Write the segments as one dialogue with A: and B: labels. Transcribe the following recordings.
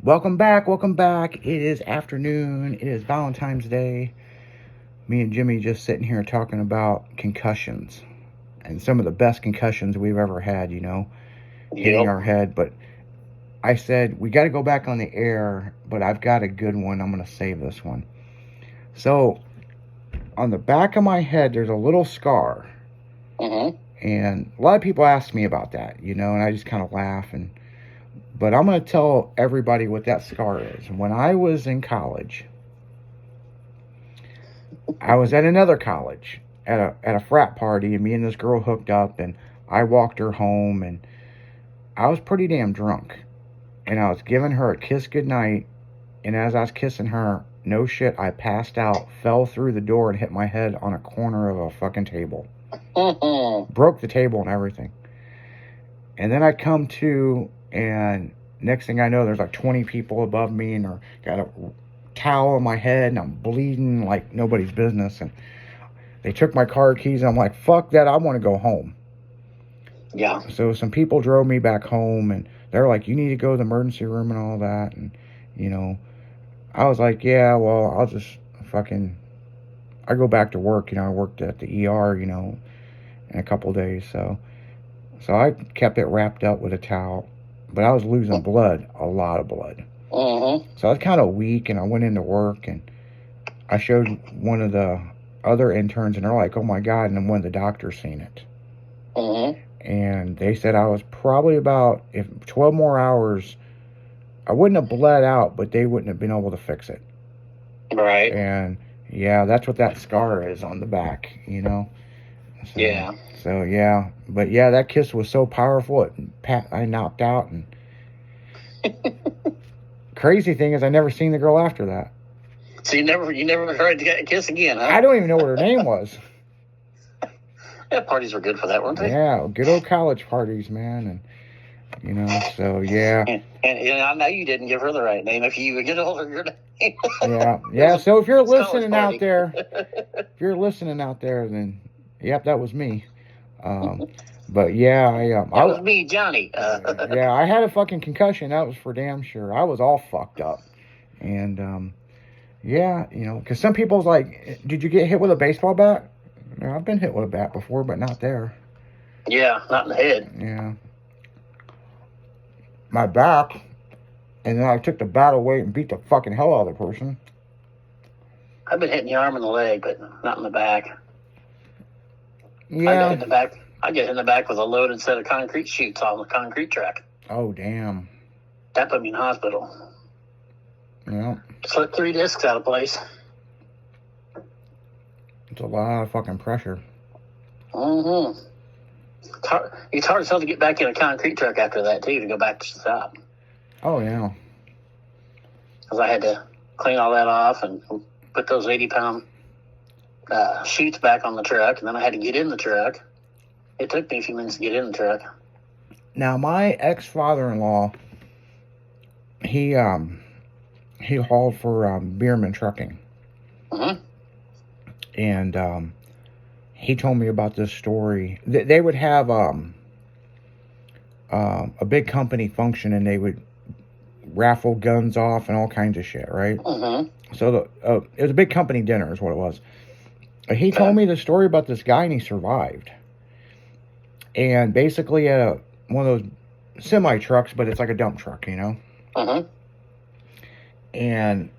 A: Welcome back, welcome back. It is afternoon. It is Valentine's Day. Me and Jimmy just sitting here talking about concussions and some of the best concussions we've ever had, hitting our head. But I said, we got to go back on the air, but I've got a good one. I'm going to save this one. So, on the back of my head, there's a little scar. And a lot of people ask me about that, and I just kind of laugh. But I'm going to tell everybody what that scar is. When I was in college, I was at another college at a frat party, and me and this girl hooked up, and I walked her home, and I was pretty damn drunk. And I was giving her a kiss goodnight, and as I was kissing her, no shit, I passed out, fell through the door, and hit my head on a corner of a fucking table. Broke the table and everything. And then I come to, and next thing I know, there's like 20 people above me, and got a towel on my head, and I'm bleeding like nobody's business. And they took my car keys, and I'm like, fuck that, I want to go home.
B: Yeah.
A: So some people drove me back home, and they're like, you need to go to the emergency room and all that. And, I was like, yeah, well, I'll just I go back to work. I worked at the ER, in a couple days. So I kept it wrapped up with a towel. But I was losing blood, a lot of blood. So I was kind of weak, and I went into work, and I showed one of the other interns, and they're like, oh my God, and then one of the doctors seen it. And they said I was probably about, if 12 more hours, I wouldn't have bled out, but they wouldn't have been able to fix it.
B: Right.
A: And yeah, that's what that scar is on the back, So,
B: yeah.
A: So yeah, but yeah, that kiss was so powerful. I knocked out, and crazy thing is, I never seen the girl after that.
B: So you never heard to kiss again, huh?
A: I don't even know what her name was.
B: Yeah, parties were good for that, weren't they?
A: Yeah, good old college parties, man, and so yeah.
B: And I know you didn't give her the right name. If you would get hold of your name.
A: Yeah. So if you're listening out there, then yep, that was me. But yeah,
B: that was me, Johnny.
A: Yeah, I had a fucking concussion. That was for damn sure. I was all fucked up, and yeah, because some people's like, did you get hit with a baseball bat? No, I've been hit with a bat before, but not there.
B: Yeah, not in the head.
A: Yeah. My back, and then I took the bat away and beat the fucking hell out of the person.
B: I've been hitting the arm and the leg, but not in the back.
A: Yeah.
B: I got hit in the back with a loaded set of concrete chutes on the concrete track.
A: Oh, damn.
B: That put me in the hospital.
A: Yeah.
B: Slipped 3 discs out of place.
A: It's a lot of fucking pressure.
B: It's hard as hell to get back in a concrete truck after that, too, to go back to the shop.
A: Oh, yeah.
B: Because I had to clean all that off and put those 80-pound chutes back on the truck, and then I had to get in the truck. It took me a few minutes to get in the truck.
A: Now, my ex-father-in-law, he hauled for Bierman Trucking. And he told me about this story. They would have a big company function, and they would raffle guns off and all kinds of shit, right? So it was a big company dinner is what it was. He told me the story about this guy, and he survived. And basically at one of those semi trucks, but it's like a dump truck, And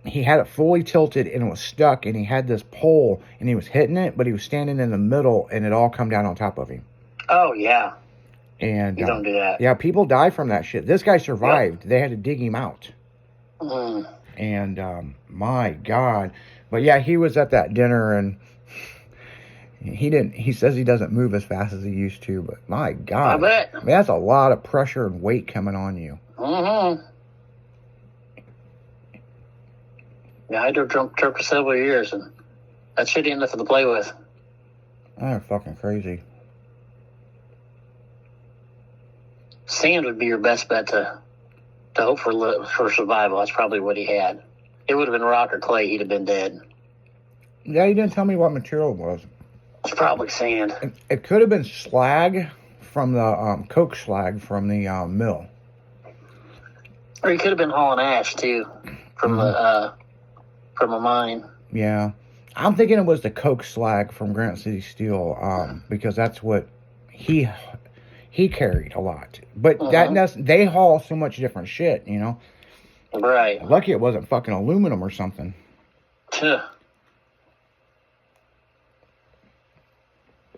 A: he had it fully tilted, and it was stuck, and he had this pole, and he was hitting it, but he was standing in the middle, and it all come down on top of him.
B: Oh, yeah.
A: And
B: you don't do that.
A: Yeah, people die from that shit. This guy survived. Yep. They had to dig him out. And my God. But yeah, he was at that dinner, and he says he doesn't move as fast as he used to, but my God.
B: I bet.
A: I mean, that's a lot of pressure and weight coming on you.
B: Yeah, I drove truck for several years, and that shit ain't nothing to play with.
A: That's fucking crazy.
B: Sand would be your best bet to hope for survival. That's probably what he had. It would have been rock or clay, he'd have been dead.
A: Yeah, you didn't tell me what material it was.
B: It's probably sand.
A: It could have been slag from the coke slag from the mill.
B: Or he could have been hauling ash too from from a mine.
A: Yeah. I'm thinking it was the coke slag from Grant City Steel, because that's what he carried a lot. But they haul so much different shit, you know.
B: Right.
A: Lucky it wasn't fucking aluminum or something.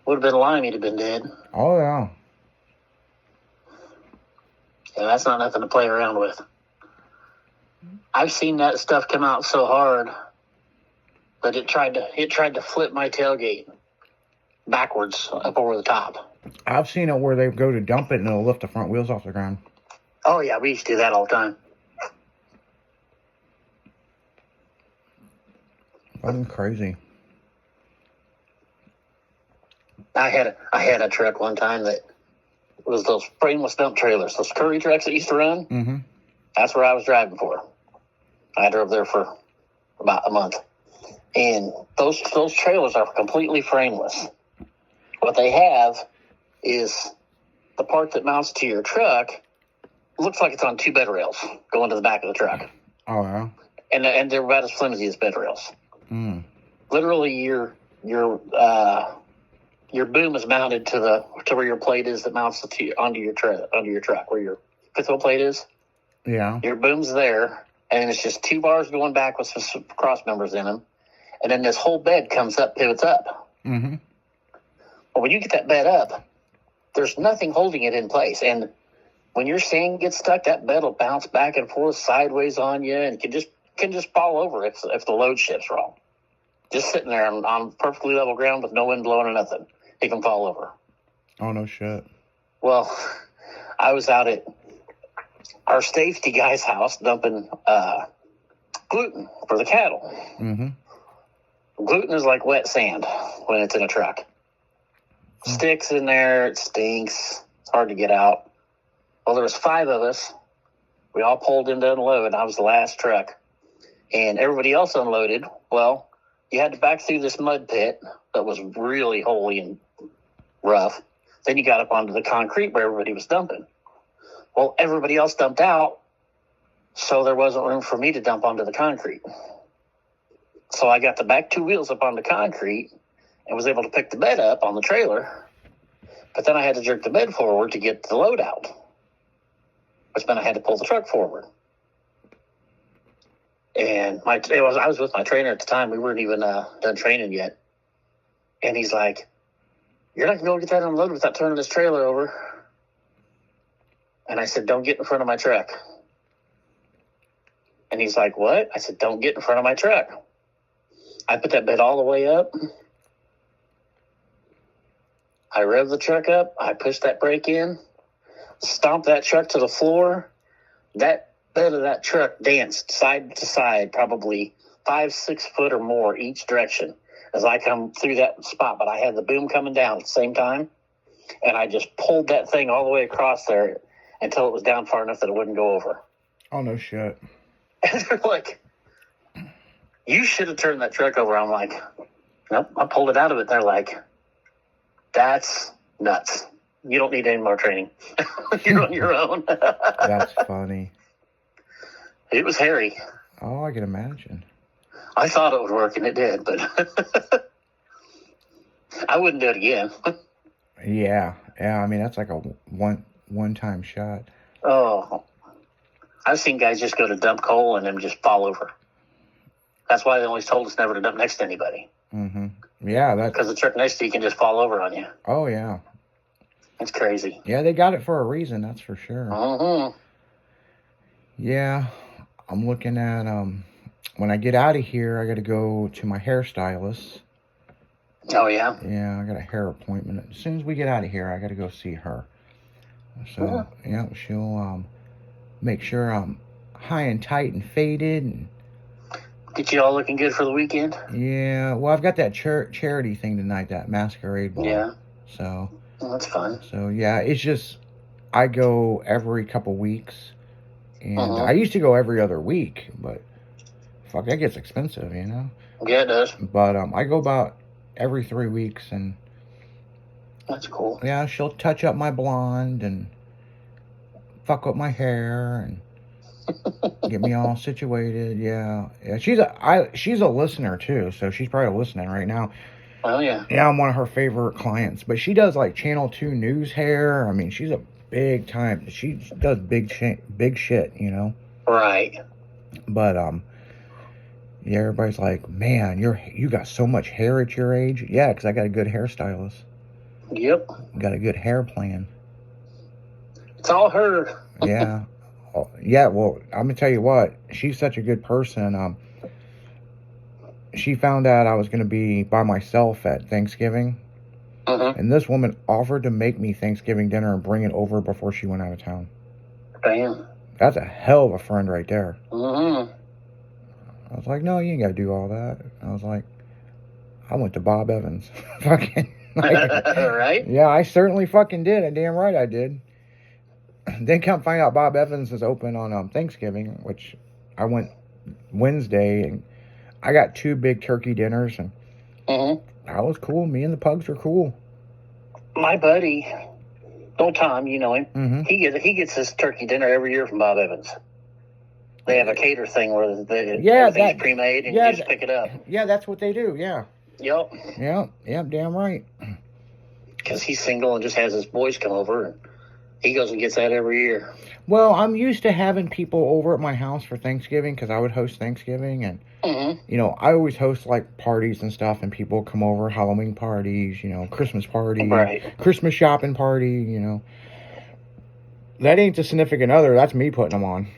B: Would have been lime, he'd have been dead.
A: Oh yeah.
B: Yeah, that's not nothing to play around with. I've seen that stuff come out so hard that it tried to flip my tailgate backwards up over the top.
A: I've seen it where they go to dump it and it'll lift the front wheels off the ground.
B: Oh yeah, we used to do that all the time.
A: Fucking crazy.
B: I had a truck one time that was those frameless dump trailers, those Curry trucks that used to run.
A: Mm-hmm.
B: That's where I was driving for. I drove there for about a month. And those trailers are completely frameless. What they have is the part that mounts to your truck looks like it's on two bed rails going to the back of the truck.
A: Oh yeah.
B: And they're about as flimsy as bed rails.
A: Mm.
B: Literally, your boom is mounted to where your plate is that mounts onto your truck, where your fifth wheel plate is.
A: Yeah.
B: Your boom's there, and it's just two bars going back with some cross members in them, and then this whole bed pivots up.
A: Mm-hmm.
B: Well, when you get that bed up, there's nothing holding it in place, and when your sand gets stuck, that bed will bounce back and forth sideways on you, and can just fall over if the load shifts wrong. Just sitting there on perfectly level ground with no wind blowing or nothing, it can fall over.
A: Oh no shit.
B: Well, I was out at our safety guy's house dumping gluten for the cattle.
A: Mm-hmm.
B: Gluten is like wet sand when it's in a truck. Sticks in there, it stinks. It's hard to get out. Well, there was 5 of us. We all pulled in to unload, and I was the last truck. And everybody else unloaded. Well, you had to back through this mud pit that was really holy and rough. Then you got up onto the concrete where everybody was dumping. Well, everybody else dumped out, so there wasn't room for me to dump onto the concrete. So I got the back 2 wheels up on the concrete and was able to pick the bed up on the trailer. But then I had to jerk the bed forward to get the load out, which meant I had to pull the truck forward. And I was with my trainer at the time. We weren't even done training yet. And he's like, "You're not going to be able to get that unloaded without turning this trailer over." And I said, "Don't get in front of my truck." And he's like, "What?" I said, "Don't get in front of my truck." I put that bed all the way up. I revved the truck up. I pushed that brake in, stomped that truck to the floor. That bed of that truck danced side to side, probably 5-6 foot or more each direction as I come through that spot. But I had the boom coming down at the same time, and I just pulled that thing all the way across there until it was down far enough that it wouldn't go over.
A: Oh no shit.
B: And they're like, "You should have turned that truck over." I'm like, "Nope, I pulled it out of it." They're like, "That's nuts. You don't need any more training. You're on your own."
A: That's funny.
B: It was hairy.
A: Oh, I can imagine.
B: I thought it would work, and it did, but I wouldn't do it again.
A: Yeah. I mean, that's like a one-time shot.
B: Oh, I've seen guys just go to dump coal and then just fall over. That's why they always told us never to dump next to anybody.
A: Mm-hmm. Yeah,
B: because the truck next to you can just fall over on you.
A: Oh yeah.
B: It's crazy.
A: Yeah, they got it for a reason, that's for sure.
B: Mm-hmm.
A: Yeah, I'm looking at when I get out of here, I got to go to my hairstylist.
B: Oh yeah.
A: Yeah, I got a hair appointment. As soon as we get out of here, I got to go see her. So yeah, she'll make sure I'm high and tight and faded and.
B: Get you all looking good for the weekend?
A: Yeah, well, I've got that charity thing tonight, that masquerade ball.
B: Yeah.
A: So.
B: Well, that's fun.
A: So, yeah, it's just, I go every couple weeks. And I used to go every other week, but fuck, that gets expensive, you know?
B: Yeah, it does.
A: But I go about every 3 weeks, and.
B: That's cool.
A: Yeah, she'll touch up my blonde and fuck up my hair and Get me all situated. Yeah. She's a listener too, so she's probably listening right now.
B: Oh, yeah.
A: Yeah, I'm one of her favorite clients. But she does like Channel 2 news hair. I mean, she's a big time. She does big shit, you know.
B: Right.
A: But yeah, everybody's like, man, you got so much hair at your age. Yeah, because I got a good hairstylist.
B: Yep.
A: Got a good hair plan.
B: It's all her.
A: Yeah. Oh, yeah, well, I'm gonna tell you what. She's such a good person. She found out I was gonna be by myself at Thanksgiving, and this woman offered to make me Thanksgiving dinner and bring it over before she went out of town.
B: Damn.
A: That's a hell of a friend right there.
B: Mm-hmm.
A: I was like, no, you ain't gotta do all that. I was like, I went to Bob Evans. Fucking.
B: Right?
A: Yeah, I certainly fucking did. And damn right I did. Then come find out Bob Evans is open on Thanksgiving, which I went Wednesday, and I got 2 big turkey dinners, and that was cool. Me and the pugs were cool.
B: My buddy, old Tom, you know him.
A: Mm-hmm.
B: He gets his turkey dinner every year from Bob Evans. They have a cater thing where everything's pre-made and you just pick it up.
A: Yeah, that's what they do. Yeah.
B: Yep.
A: Yep. Damn right.
B: Because he's single and just has his boys come over, and he goes and gets that every year.
A: Well, I'm used to having people over at my house for Thanksgiving because I would host Thanksgiving, and you know, I always host like parties and stuff, and people come over, Halloween parties, you know, Christmas party,
B: right.
A: Christmas shopping party, you know. That ain't the significant other. That's me putting them on.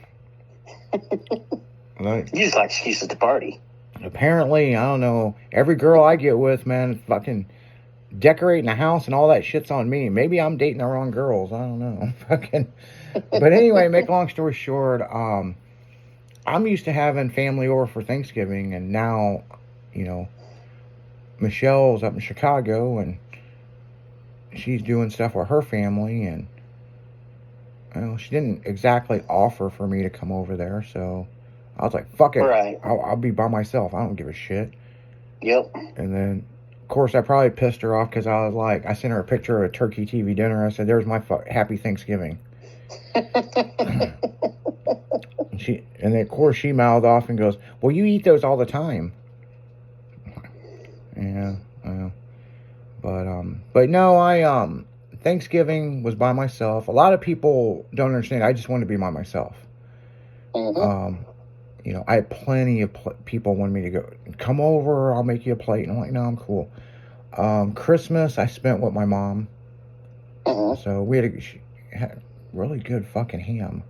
A: Like,
B: you just like excuses to party.
A: Apparently, I don't know. Every girl I get with, man, fucking decorating the house and all that shit's on me. Maybe I'm dating the wrong girls. I don't know. Fucking. But anyway, make a long story short, I'm used to having family over for Thanksgiving, and now, you know, Michelle's up in Chicago, and she's doing stuff with her family, and you know, she didn't exactly offer for me to come over there, so I was like, fuck it.
B: Right.
A: I'll be by myself. I don't give a shit.
B: Yep.
A: And then, of course, I probably pissed her off because I was like, I sent her a picture of a turkey TV dinner. I said, there's my happy Thanksgiving. And then, of course, she mouthed off and goes, well, you eat those all the time. Yeah. But no, Thanksgiving was by myself. A lot of people don't understand. I just wanted to be by myself. You know, I had plenty of people wanting me to go, come over, I'll make you a plate. And I'm like, no, I'm cool. Christmas, I spent with my mom. So we had really good fucking ham.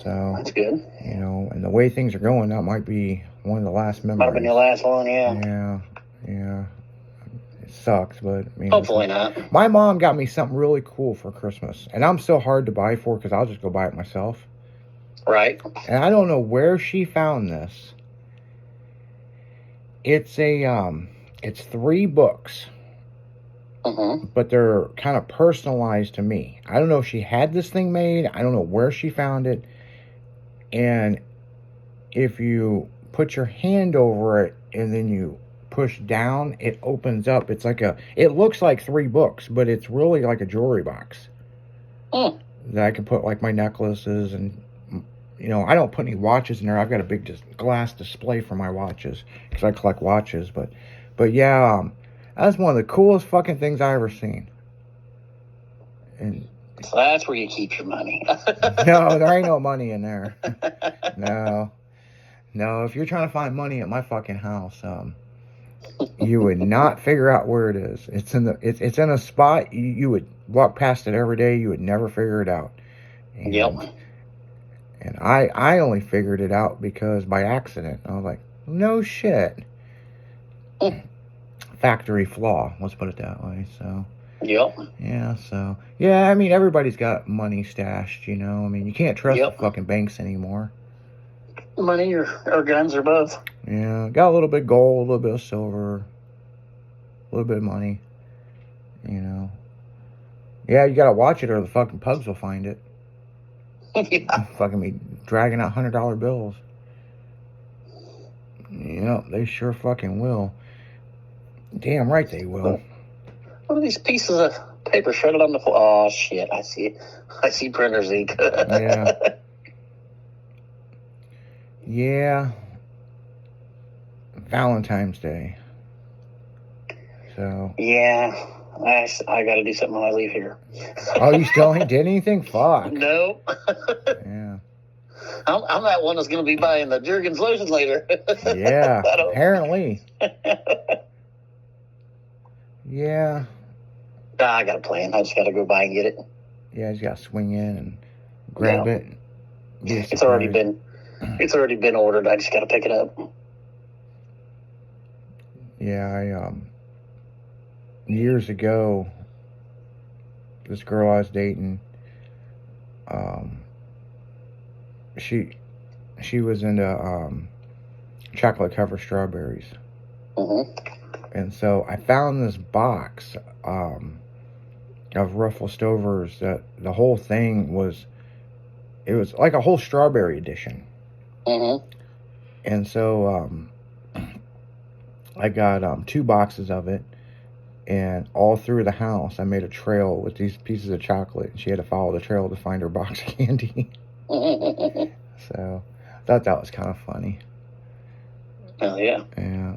A: So
B: that's good.
A: You know, and the way things are going, that might be one of the last memories.
B: Might have been your last one, yeah.
A: Yeah. It sucks, but I mean,
B: hopefully not.
A: My mom got me something really cool for Christmas, and I'm so hard to buy for because I'll just go buy it myself.
B: Right.
A: And I don't know where she found this. It's it's 3 books. But they're kind of personalized to me. I don't know if she had this thing made. I don't know where she found it. And if you put your hand over it and then you push down, it opens up. It's like it looks like 3 books, but it's really like a jewelry box. That I can put like my necklaces and, you know, I don't put any watches in there. I've got a big glass display for my watches because I collect watches. But yeah, that's one of the coolest fucking things I ever seen. And
B: so that's where you keep your money.
A: No, there ain't no money in there. No, if you're trying to find money at my fucking house, you would not figure out where it is. It's in a spot you would walk past it every day. You would never figure it out. And I only figured it out because by accident. I was like, no shit. Factory flaw, let's put it that way. So yeah, I mean, everybody's got money stashed, you know. I mean, you can't trust the fucking banks anymore.
B: Money or guns or both.
A: Yeah, got a little bit of gold, a little bit of silver, a little bit of money, you know. Yeah, you gotta watch it or the fucking pugs will find it. Fucking me dragging out $100 bills. Yep, they sure fucking will. Damn right they will.
B: What are these pieces of paper shredded on the floor? Oh shit! I see printers ink.
A: Yeah. Yeah. Valentine's Day. So.
B: Yeah. I got to do something when I leave here.
A: Oh, you still ain't did anything? Fuck.
B: No.
A: Yeah.
B: I'm that one that's going to be buying the Jergens lotion later.
A: Yeah. Apparently. Yeah.
B: I got a plan. I just got to go by and get it.
A: Yeah, you gotta swing in and grab it. Be a
B: It's already
A: surprise.
B: been ordered. I just got to pick it up.
A: Yeah, years ago, this girl I was dating, she was into chocolate covered strawberries. And so I found this box of Ruffle Stovers that the whole thing was, it was like a whole strawberry edition. And so I got 2 boxes of it, and all through the house I made a trail with these pieces of chocolate, and she had to follow the trail to find her box of candy. So I thought that was kind of funny.
B: Oh, yeah.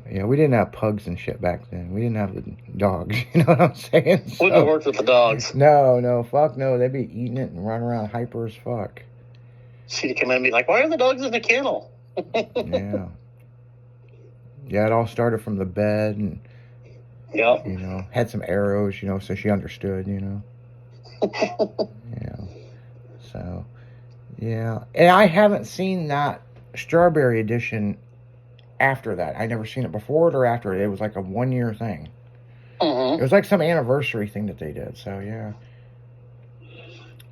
A: Yeah, we didn't have pugs and shit back then. We didn't have the dogs, you know what I'm saying? So,
B: Wouldn't have worked with the dogs.
A: No, fuck no. They'd be eating it and running around hyper as fuck.
B: She'd come in and be like, why are the dogs in the kennel?
A: Yeah. Yeah, it all started from the bed, and,
B: Yeah.
A: you know, had some arrows, you know, so she understood, you know. Yeah. So, yeah. And I haven't seen that strawberry edition after that. I never seen it before it or after it. It was like a 1-year thing. It was like some anniversary thing that they did. So, yeah.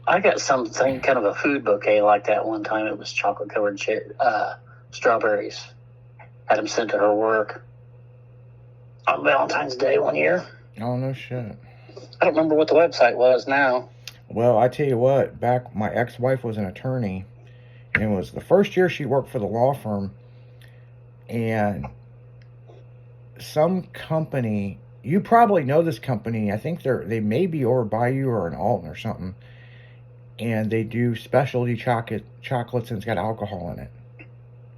B: I got something, kind of a food bouquet like that one time. It was chocolate covered strawberries. Had them sent to her work on Valentine's Day one year.
A: Oh, no shit.
B: I don't remember what the website was now.
A: Well, I tell you what, back my ex-wife was an attorney, and it was the first year she worked for the law firm, and some company, you probably know this company, I think they may be over by you or in Alton or something, and they do specialty chocolates, and it's got alcohol in it.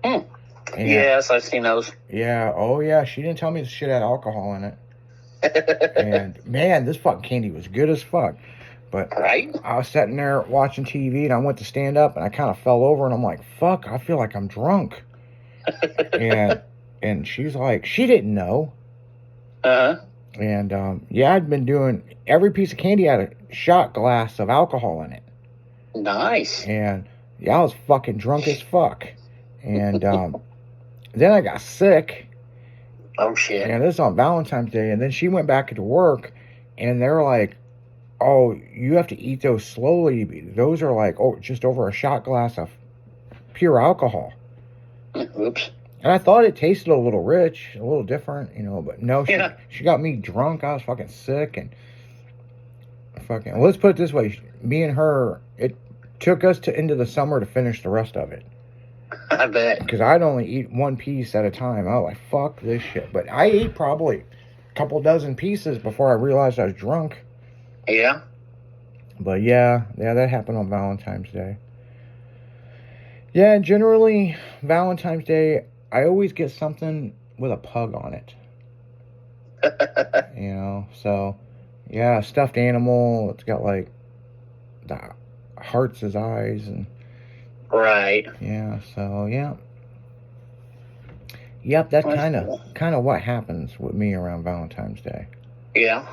A: And,
B: yes, I've seen those.
A: Yeah, oh yeah, she didn't tell me the shit had alcohol in it. And man, this fucking candy was good as fuck. But
B: right?
A: I was sitting there watching TV, and I went to stand up, and I kind of fell over, and I'm like, fuck, I feel like I'm drunk. and she's like, she didn't know. And yeah, I'd been doing, every piece of candy had a shot glass of alcohol in it.
B: Nice.
A: And yeah, I was fucking drunk as fuck. And then I got sick.
B: Oh shit.
A: And this is on Valentine's Day. And then she went back to work, and they're like, oh, you have to eat those slowly. Those are like, oh, just over a shot glass of pure alcohol.
B: Oops.
A: And I thought it tasted a little rich, a little different, you know, but no, she got me drunk. I was fucking sick, and fucking, let's put it this way, me and her, it took us into the summer to finish the rest of it.
B: I bet.
A: Because I'd only eat 1 piece at a time. I was like, fuck this shit. But I ate probably a couple dozen pieces before I realized I was drunk.
B: Yeah.
A: But yeah, that happened on Valentine's Day. Yeah, and generally, Valentine's Day, I always get something with a pug on it. You know, so, yeah, a stuffed animal. It's got, like, the hearts as eyes, and...
B: Right.
A: Yeah, so, yeah. Yep, that's kind of what happens with me around Valentine's Day.
B: Yeah.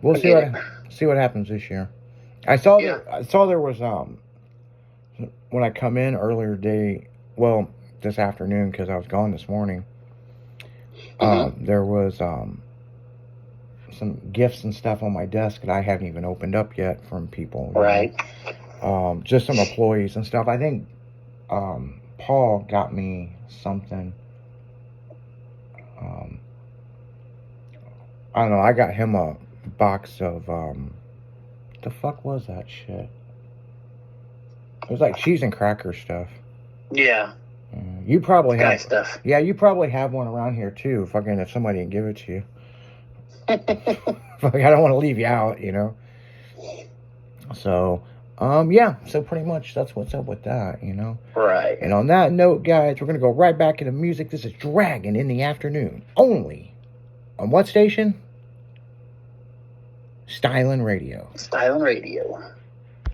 A: We'll see what happens this year. I saw there was when I come in earlier today, well, this afternoon, because I was gone this morning. There was some gifts and stuff on my desk that I haven't even opened up yet from people.
B: Right.
A: Just some employees and stuff. I think Paul got me something. I don't know. I got him a box of the fuck was that shit? It was like cheese and cracker stuff. Yeah. You probably have
B: stuff.
A: Yeah, you probably have one around here too. Fucking, if somebody didn't give it to you. Fuck, I don't want to leave you out, you know. So, Yeah, so pretty much that's what's up with that, you know.
B: Right.
A: And on that note, guys, we're gonna go right back into music. This is Dragon in the Afternoon, only on what station? Stylin' Radio.
B: Stylin' Radio.